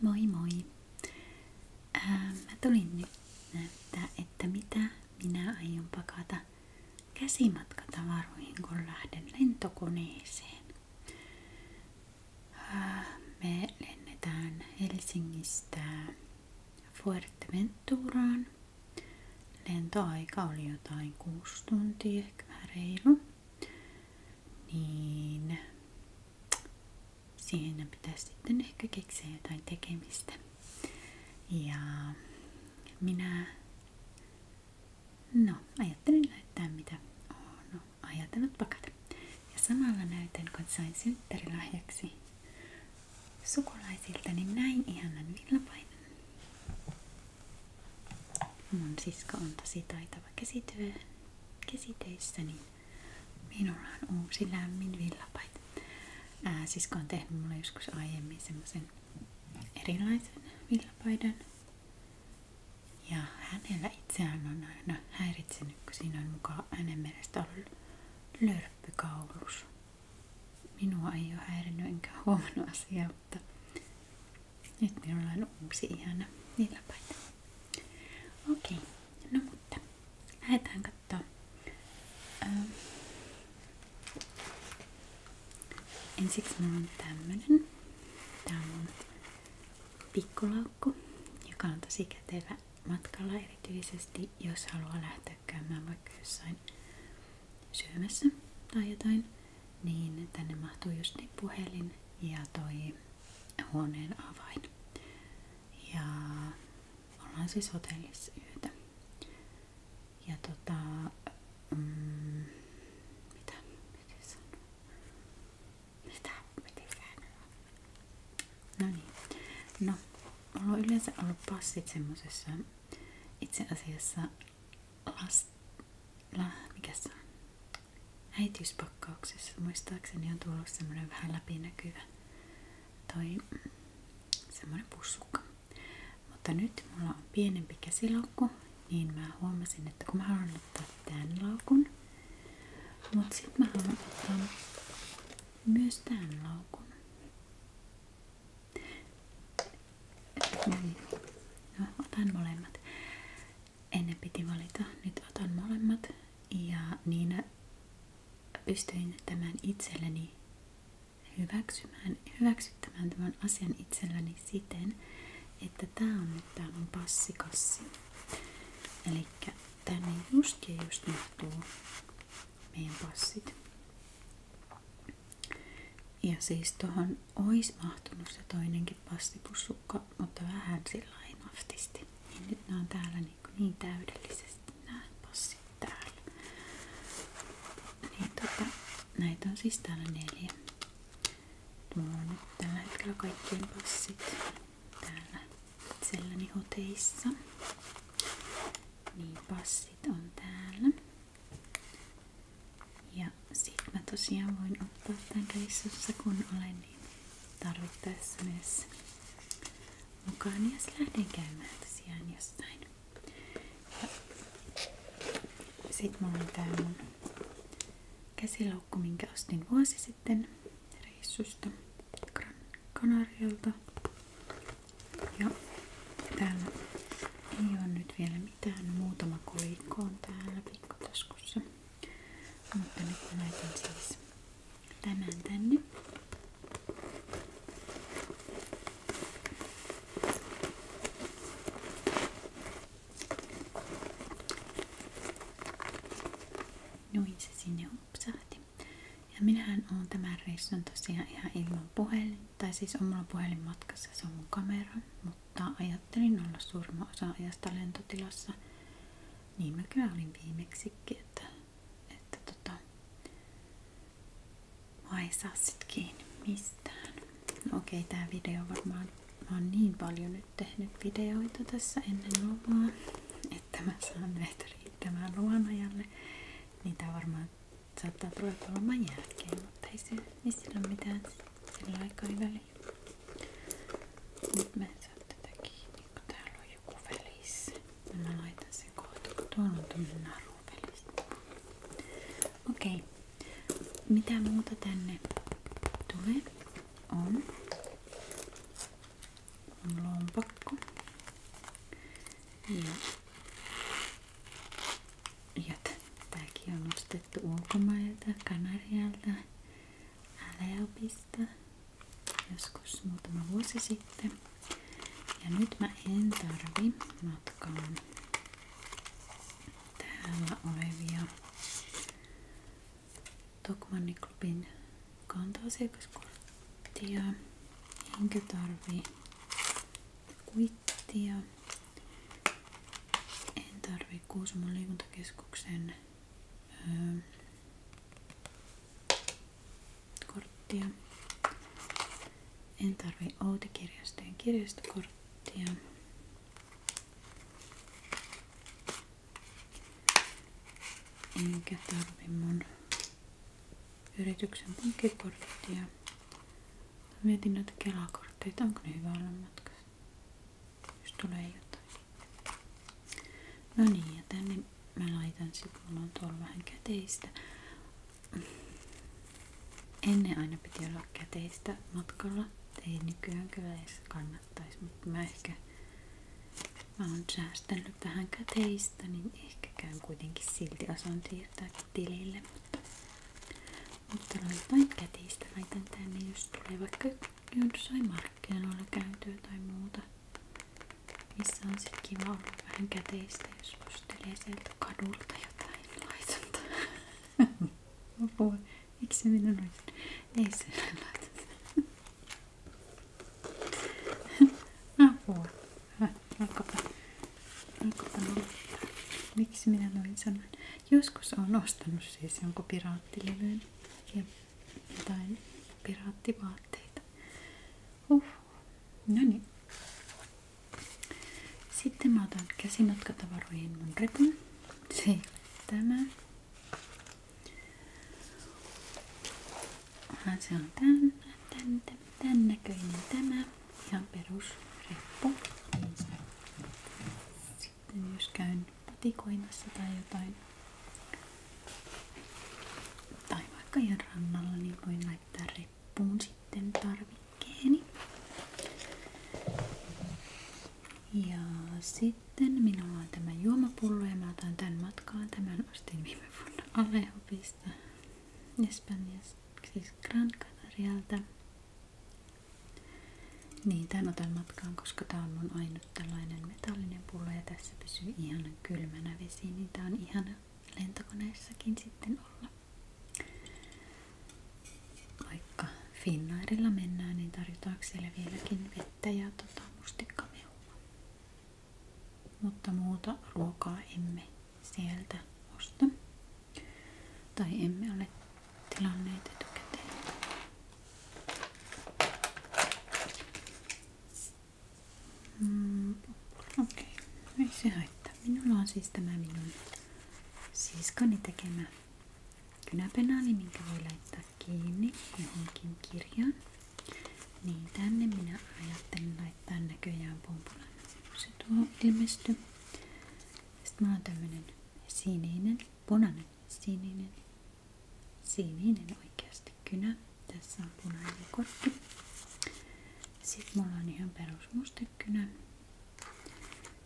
Moi moi! Mä tulin nyt näyttää, että mitä minä aion pakata käsimatkatavaroihin, kun lähden lentokoneeseen. Me lennetään Helsingistä Fuerteventuraan. Lentoaika oli jotain 6 tuntia, ehkä vähän reilu. Niin siinä pitäisi sitten ehkä keksiä jotain tekemistä. Ja minä ajattelin näyttää mitä olen ajatellut pakata. Ja samalla näytän, kun sain synttärilahjaksi sukulaisiltani näin ihanan villapaidan. Mun sisko on tosi taitava käsitöissä, niin minulla on uusi lämmin villapaita. Sisko on tehnyt mulle joskus aiemmin semmoisen erilaisen villapaidan. Ja hänellä itseään on aina häiritsenyt, kun siinä on mukaan hänen mielestä ollut lörppykaulus. Minua ei ole häirinnyt enkä huomannut asiaa, mutta nyt minulla on uusi ihana villapaita. Okei, no mutta lähdetään kattoo. Ensiksi mulla on tämmönen. Tää on mun pikkulaukku, joka on tosi kätevä matkalla, erityisesti jos haluaa lähteä käymään vaikka jossain syömässä tai jotain, niin tänne mahtuu just niin puhelin ja toi huoneen avain. Ja ollaan siis hotellissa yötä. Ja mitä sanoa? No niin. No, mulla on yleensä ollut passit semmosessa itse asiassa mikä se on? Äitiyspakkauksessa. Muistaakseni on tullut semmonen vähän läpinäkyvä semmonen pussukka. Mutta nyt mulla on pienempi käsilaukku, niin mä huomasin, että kun mä haluan ottaa tän laukun, mut sit mä haluan ottaa myös tän laukun. No, otan molemmat. Ennen piti valita, nyt otan molemmat ja niin pystyin tämän itselleni hyväksyttämään tämän asian itselläni siten, että tää on nyt tää mun passikassi. Elikkä tänne just mahtuu meidän passit. Ja siis tohon ois mahtunut se toinenkin passipussukka, mutta vähän sillain naftisti. Niin nyt nää on täällä niin täydellisesti nää passit täällä. Niin näitä on siis täällä 4. Mulla on nyt tällä hetkellä kaikkien passit täällä itselläni hoteissa. Niin passit on täällä. Ja sit mä tosiaan voin ottaa tän reissussa kun olen niin tarvittaessa myös mukaan, jos lähden käymään tosiaan jossain. Ja sit mulla on tää mun käsilaukku, minkä ostin vuosi sitten reissusta Gran Canarialta. Ja täällä ei oo nyt vielä mitään, muutama kolikko on täällä pikkutaskussa. Mutta nyt mä laitan siis tämän tänne. Noin se sinne upsahti. Ja minähän oon tämän reissun tosiaan ihan ilman puhelin. Tai siis on mulla puhelin matkassa, se on mun kamera. Mutta ajattelin olla suurimman osa ajasta lentotilassa. Niin mä kyllä olin viimeksikin, että mä ei saa sit kiinni mistään. No okei, tää video varmaan, mä oon niin paljon nyt tehnyt videoita tässä ennen luvaa, että mä saan näitä riittämään luvan ajalle. Niin tää varmaan saattaa tulla loman jälkeen, mutta ei sillä ole mitään sillä aikaa väliä. Nyt mä en saa tätä kiinni, kun täällä on joku välissä. Mä laitan sen kohta, kun tuolla on tommonen naru välissä. Okei. Mitä muuta tänne tulee on? pakko. Ja tääkin on ostettu ulkomailta, Kanarialta, Aleopista, joskus muutama vuosi sitten. Ja nyt mä en tarvi matkaan täällä olevia Tokmanni Klubin kanta-asiakaskorttia, enkä tarvi kuittia, en tarvi Kuusamon liikuntakeskuksen korttia, en tarvi Outi-kirjastojen kirjastokorttia, enkä tarvi mun yrityksen pankkikorttia. Mietin noita Kela-kortteita, onko ne hyvä olla matkassa, jos tulee jotain. No niin, ja tänne mä laitan sit, mulla on tuolla vähän käteistä. Ennen aina piti olla käteistä matkalla. Ei nykyään kyllä edes kannattaisi, mutta mä oon säästänyt vähän käteistä, niin ehkä käyn kuitenkin silti osaan siirtääkin tilille. Mutta laitan käteistä, laitan tänne, jos tulee vaikka jossain markkinoilla käytyä tai muuta. Missä on sit kiva olla vähän käteistä, jos ostelee sieltä kadulta jotain laitonta. Apua, miksi minä laitan? Ei se laita. Apua. Alkapa lopettaa. Miksi minä noin sanoin? Joskus olen ostanut siis jonkun piraattilevyn ja jotain piraattivaatteita. No niin. Sitten mä otan käsimatkatavaroihin mun repun. Se ei ole tämä. Se on tän näköinen tämä. Ihan perusreppu. Sitten jos käyn patikoimassa tai jotain, tai vaikka ihan rannalla, niin voin laittaa reppuun sitten tarvikkeeni. Ja sitten minulla on tämä juomapullo ja mä otan tän matkaan. Tämän ostin viime vuonna Aleopista, Espanjasta, siis Gran Canarialta. Niin, tän otan matkaan, koska tää on mun ainut tällainen metallinen pullo ja tässä pysyy ihanan kylmänä vesi, niin tää on ihana lentokoneessakin sitten olla. Vaikka Finnairilla mennään, niin tarjotaanko siellä vieläkin vettä ja mustikkamehua. Mutta muuta ruokaa emme sieltä osta. Tai emme ole tilanneet etukäteen. Okei, ei se haittaa. Minulla on siis tämä minun siskoni tekemä kynäpenaali, minkä voi laittaa kiinni johonkin kirjaan. Niin tänne minä ajattelin laittaa näköjään pumpulan. Se tuo ilmestyi. Sitten mä oon tämmönen sininen, punainen, sininen oikeasti kynä. Tässä on punainen kortti. Sitten mulla on ihan perusmustekynä.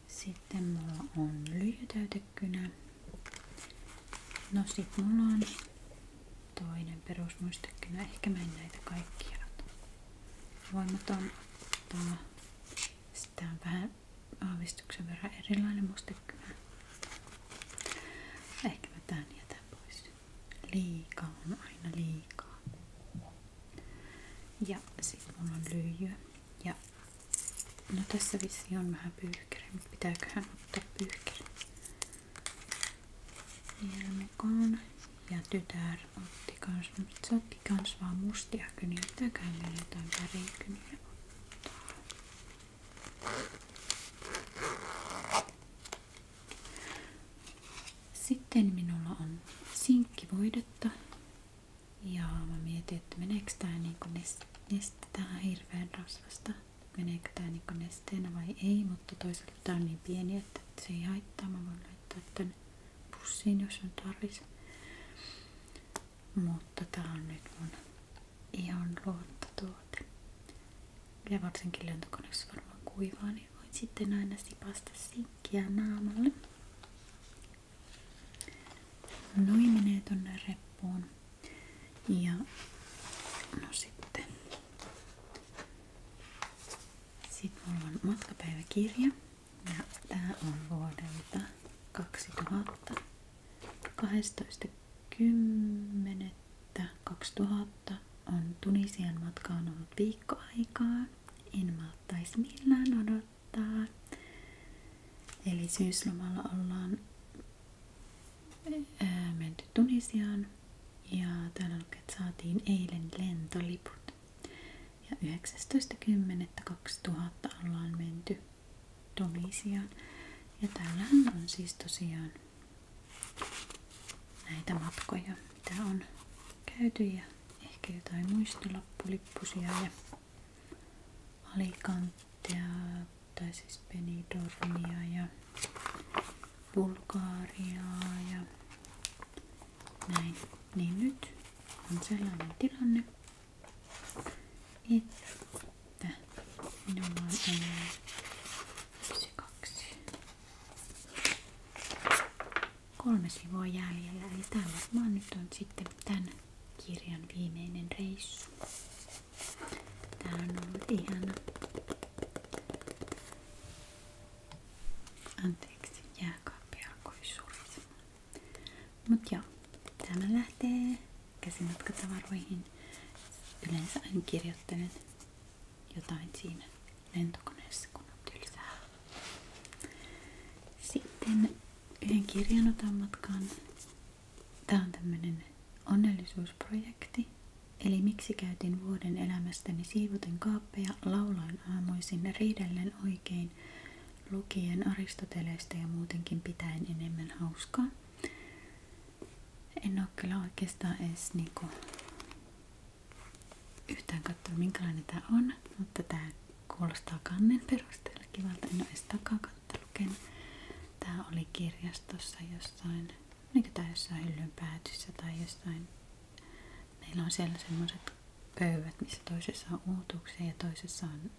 Sitten mulla on lyijytäytekynä. No sit mulla on toinen perusmustekynä. Ehkä mä en näitä kaikkia ota. Voimaton ottaa. Sitten on vähän aavistuksen verran erilainen mustekynä. Ehkä mä tän jätän pois. Liikaa on aina liikaa. Ja sit mulla on lyijyä. Ja no tässä vissiin on vähän pyyhkäri, mutta pitääköhän ottaa pyyhkäri vielä mukaan. Ja tytär otti kans, mutta se otti kans vaan mustia kyniä. Pitääköhän meillä jotain värikyniä ottaa. Sitten minulla on sinkkivoidetta. Ja mä mietin, että meneekö tää niinku tää on hirveän rasvasta. Meneekö tää niinku nesteenä vai ei, mutta toisaalta tää on niin pieni, että se ei haittaa. Mä voin laittaa tänne pussiin, jos on tarvis. Mutta tää on nyt mun ihan luottotuote. Ja varsinkin lentokoneessa varmaan kuivaa, niin voin sitten aina sipasta sinkkiä naamalle. Noin menee tonne reppuun. Ja no sitten mulla on matkapäiväkirja. Ja tää on vuodelta 2000. 12.10.2000 on Tunisian matka on ollut viikko aikaa. En malttaisi millään odottaa. Eli syyslomalla ollaan menty Tunisiaan ja täällä lukee, että saatiin eilen lentoliput. Ja 19.10.2000 ollaan menty Tunisiaan. Ja täällähän on siis tosiaan näitä matkoja, mitä on käyty ja ehkä jotain muistolappulippusia ja Alicantea tai siis Benidormia ja Bulgariaa ja näin. Niin nyt on sellainen tilanne, että minulla on enää 3 sivua jäljellä, eli tämä varmaan nyt on sitten tämän kirjan viimeinen reissu. Tää on ollut ihana. Anteeksi, jääkaappi alkoi surisemaan. Mut joo, tämä lähtee käsimatkatavaroihin. Yleensä aina kirjoittelen jotain siinä lentokoneessa, kun on tylsää. Sitten yhden kirjan otan matkaan. Tää on tämmönen onnellisuusprojekti. Eli miksi käytin vuoden elämästäni siivoten kaappeja, lauloin aamuisin riidellen oikein, lukien Aristoteleesta ja muutenkin pitäen enemmän hauskaa. En oo kyllä oikeastaan edes niinku yhtään katsonut minkälainen tää on, mutta tää kuulostaa kannen perusteella kivalta. En oo edes takakautta lukenut. Tää oli kirjastossa jossain, oliko tää jossain hyllyn päätyssä tai jossain. Meillä on siellä semmoset pöydät, missä toisessa on uutuuksia ja toisessa on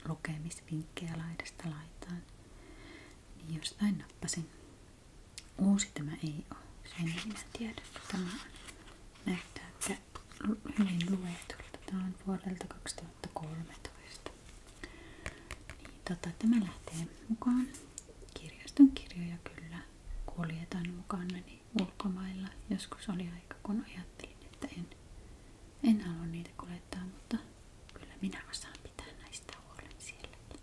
lukemisvinkkejä laidasta laitaan. Niin jostain nappasin. Uusi tämä ei oo. Sen minä tiedän, kun tämä on. Näyttää, että hyvin luetulta. Tämä on vuodelta 2013. Niin, tämä lähtee mukaan. Kirjaston kirjoja kyllä kuljetan mukanani ulkomailla. Joskus oli aika, kun ajattelin, että en halua niitä kuljettaa, mutta kyllä minä osaan pitää näistä huolen sielläkin.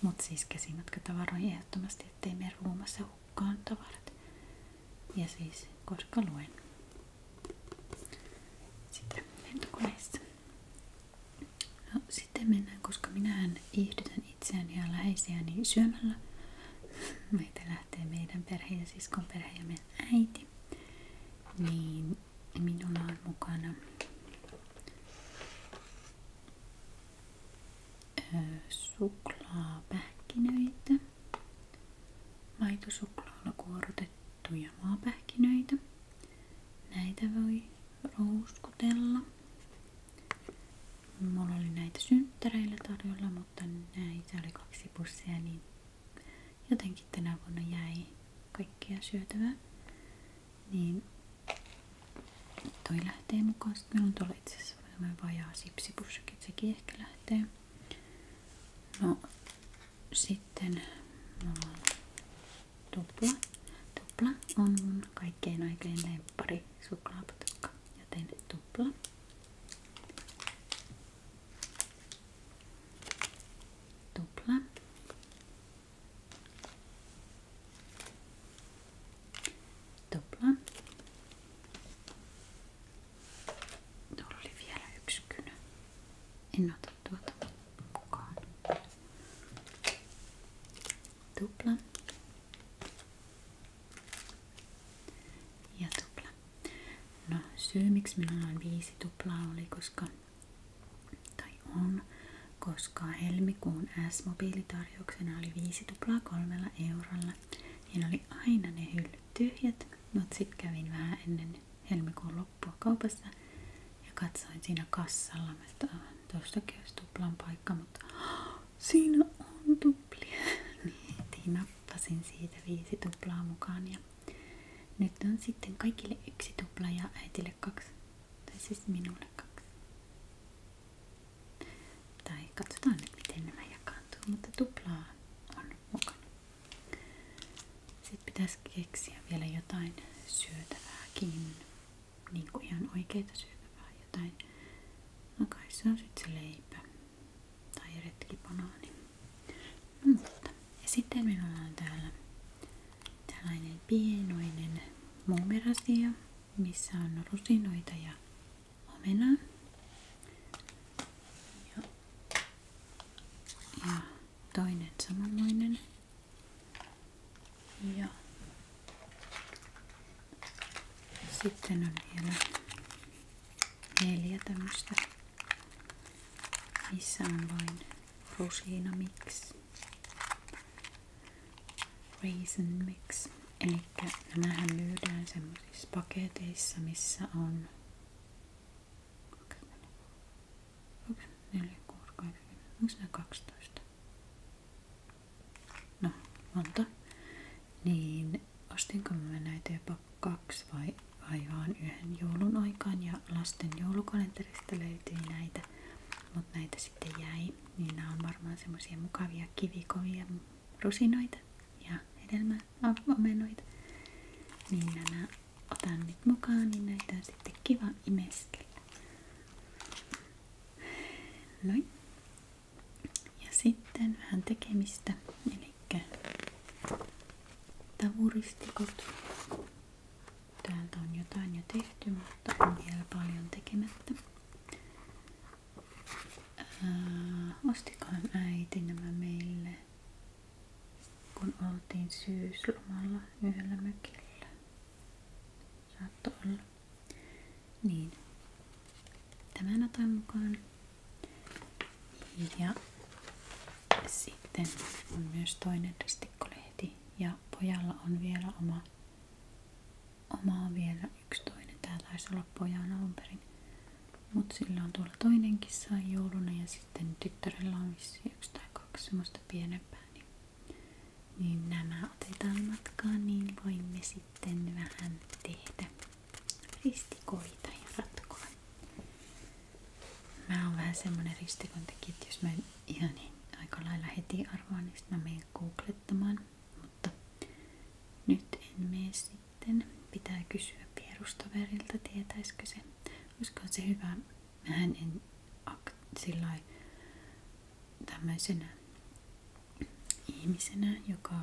Mut siis käsimatkatavaroihin ehdottomasti, ettei mene ruumassa hukkaan tavarat. Ja siis, koska luen sitä lentokoneessa. No sitten mennään, koska minähän viihdytän itseäni ja läheisiäni syömällä. Meitä lähtee meidän perhe ja siskon perhe ja meidän äiti. Niin minulla on mukana suklaapähkinöitä, maitosuklaalla kuorotettuja maapähkinöitä. Näitä voi rouskutella. Mulla oli näitä synttäreillä tarjolla, mutta näitä oli 2 pussia, niin jotenkin tänä vuonna jäi kaikkea syötävää. Niin toi lähtee mukaan. Sitten meillä on tuolla itse asiassa vajaa sipsipussakin, sekin ehkä lähtee. No sitten mulla on tupla. Tupla on mun kaikkein aikain lemppari suklaapatukka, joten tupla. Tupla. Tupla. Tuolla oli vielä yksi kynä. En ota tuota mukaan. Tupla. Ja tupla. No syy miksi minulla on 5 tuplaa oli koska helmikuun S-mobiilitarjouksena oli 5 tuplaa 3 eurolla. Ja ne oli aina ne hyllyt tyhjät, mutta sit kävin vähän ennen helmikuun loppua kaupassa ja katsoin siinä kassalla, että Tuossakin olisi tuplan paikka, mutta siinä on tuplia. Niin heti nappasin siitä 5 tuplaa mukaan. Ja nyt on sitten kaikille 1 tupla ja äitille 2. Tai siis minulle 2. Tai katsotaan nyt miten nämä jakaantuu, mutta tuplaa on mukana. Sitten pitäisi keksiä vielä jotain syötävääkin. Niin kuin ihan oikeita syötävää jotain. No kai se on sitten se leipä. Tai retkibanaani. Mutta. Ja sitten minulla on täällä tällainen pienoinen muumirasia, missä on rusinoita ja omenaa. Ja toinen samanlainen. Ja sitten on vielä 4 tämmöistä, missä on vain rusinamix, raisin mix. Eli nämähän myydään semmoisissa paketeissa, missä on 4, 6, 8, onko nämä 12? No, monta. Niin, ostinko mä näitä jopa 2 vai vaan yhden joulun aikaan, ja lasten joulukalenterista löytyi näitä, mutta näitä sitten jäi. Niin nämä on varmaan semmoisia mukavia kivikovia rusinoita ja hedelmäomenoita. Niin nämä otan nyt mukaan, niin näitä on sitten kiva imeskellä. Noin. Ja sitten vähän tekemistä, eli tavuristikot. Täältä on jotain jo tehty, mutta on vielä paljon tekemättä. Ostikohan äiti nämä meille, kun oltiin syyslomalla yhdellä mökillä? Saattoi olla. Niin. Tämän otan mukaan. Ja sitten on myös toinen ristikkolehti. Ja pojalla on vielä oma on vielä 1 toinen. Tää taisi olla pojan alun perin. Mut sillä on tuolla toinenkin sai jouluna ja sitten tyttärellä on vissiin 1 tai 2 semmoista pienempää. Niin nämä otetaan matkaan, niin voimme sitten vähän tehdä ristikoita ja ratkoa. Mä oon vähän semmonen ristikon tekijä, että jos mä ihan aika lailla heti arvaan, niin sit mä menen googlettamaan. Mutta nyt en mene sitten. Pitää kysyä vierustoverilta, tietäisikö se. Olisiko se hyvä? Mähän en sillai tämmöisenä ihmisenä, joka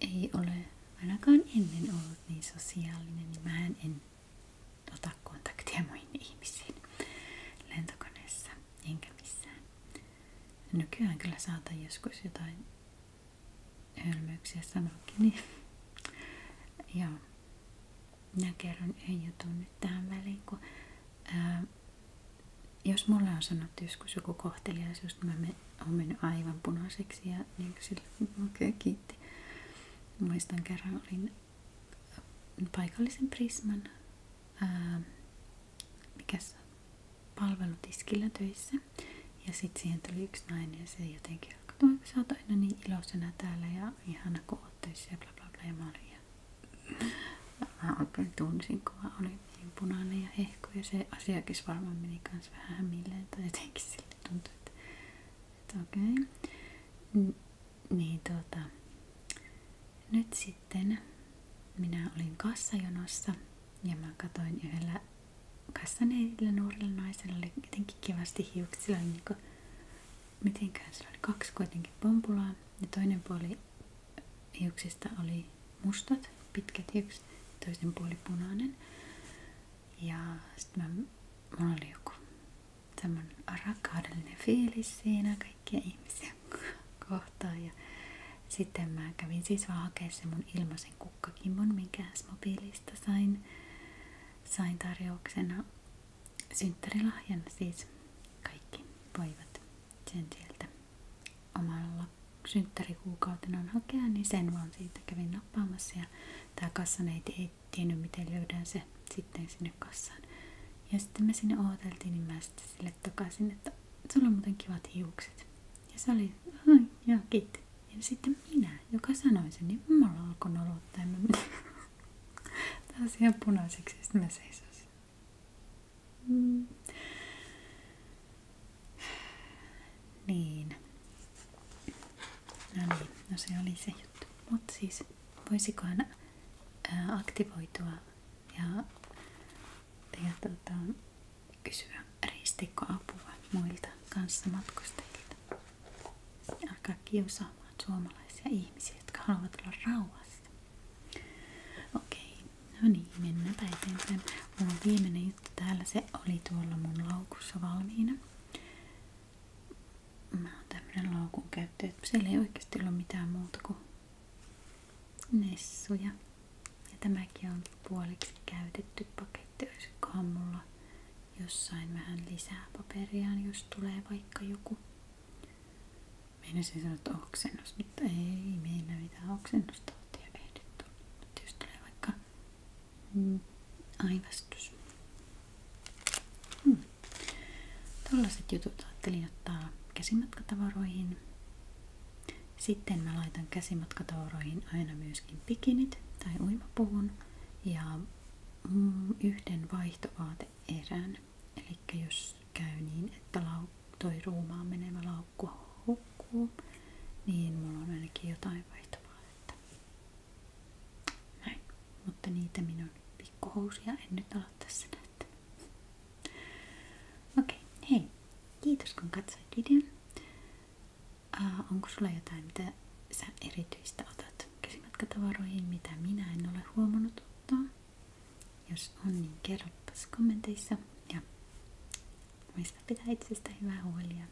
ei ole ainakaan ennen ollut niin sosiaalinen, niin mähän en ota kontaktia muihin ihmisiin lentokoneessa enkä missään. Nykyään kyllä saatan joskus jotain hölmöyksiä sanoakin, niin joo. Minä kerron yhden jutun nyt tähän väliin, kun jos mulle on sanottu joskus joku kohteliaisuus, niin mä oon mennyt aivan punaiseksi ja niin kuin sillä, okei, kiitti. Muistan kerran olin paikallisen Prisman palvelutiskillä töissä ja sitten siihen tuli 1 nainen ja se jotenkin alkoi, että sä oot aina niin iloisena täällä ja ihana kun oot töissä ja bla bla bla ja mä olin mä oikein tunsin, kun mä olin niin punainen ja hehku ja se asiakas varmaan meni kans vähän hämilleen tai jotenkin sille tuntui, että okei. Niin nyt sitten minä olin kassajonossa ja mä katsoin yhdellä kassaneidillä nuorella naisella oli jotenkin kivasti hiukset. Sillä oli niinku, mitenkään sillä oli 2 kuitenkin pompulaa ja toinen puoli hiuksista oli mustat, pitkät hiukset, toisen puoli punainen. Ja sitten mulla oli joku semmonen rakkaudellinen fiilis siinä kaikkia ihmisiä kohtaan. Ja sitten mä kävin siis vaan hakemaan sen mun ilmaisen kukkakimpun, minkä S-mobiilista sain tarjouksena synttärilahjana. Siis kaikki voivat sen sieltä omalla synttärikuukautenaan hakea, niin sen vaan siitä kävin nappaamassa. Ja tää kassaneiti ei tiennyt, miten löydän se sitten sinne kassaan. Ja sitten me sinne ooteltiin, niin mä sitten sille takaisin, että sulla on muuten kivat hiukset. Ja se oli, ai, joo, kiitti. Ja sitten minä, joka sanoi sen, niin mulla alkoi nolottaa. Ja mä menin taas ihan punaiseksi ja sitten mä seisoin. Niin. No se oli se juttu. Mutta siis voisikohan aktivoitua ja kysyä ristikkoapua muilta kanssamatkustajilta. Alkaa kiusaamaan suomalaisia ihmisiä, jotka haluavat olla rauhassa. Okei, no niin, mennäänpä eteenpäin. Mulla on viimeinen juttu täällä, se oli tuolla mun laukussa valmiina. Mä oon tämmönen laukun käyttäjä, että siellä ei oikeasti ole mitään muuta kuin nessuja. Ja tämäkin on puoliksi käytetty paketti. Olisikohan mulla jossain vähän lisää paperia, jos tulee vaikka joku. Meinasin sanoa, että oksennus, mutta ei meillä mitään oksennustautia ehditty. Mutta jos tulee vaikka aivastus. Tällaiset jutut ajattelin ottaa käsimatkatavaroihin. Sitten mä laitan käsimatkatavaroihin aina myöskin bikinit tai uimapuvun ja yhden vaihtovaateerän. Eli jos käy niin, että toi ruumaan menevä laukku hukkuu, niin mulla on ainakin jotain vaihtovaatetta. Näin. Mutta niitä minun pikkuhousuja en nyt ala tässä näyttää. Okei, hei. Kiitos kun katsoit videon. Onko sulla jotain, mitä sä erityistä otat käsimatkatavaroihin, mitä minä en ole huomannut ottaa? Jos on, niin kerropas kommenteissa. Ja muista pitää itsestä hyvää huolia.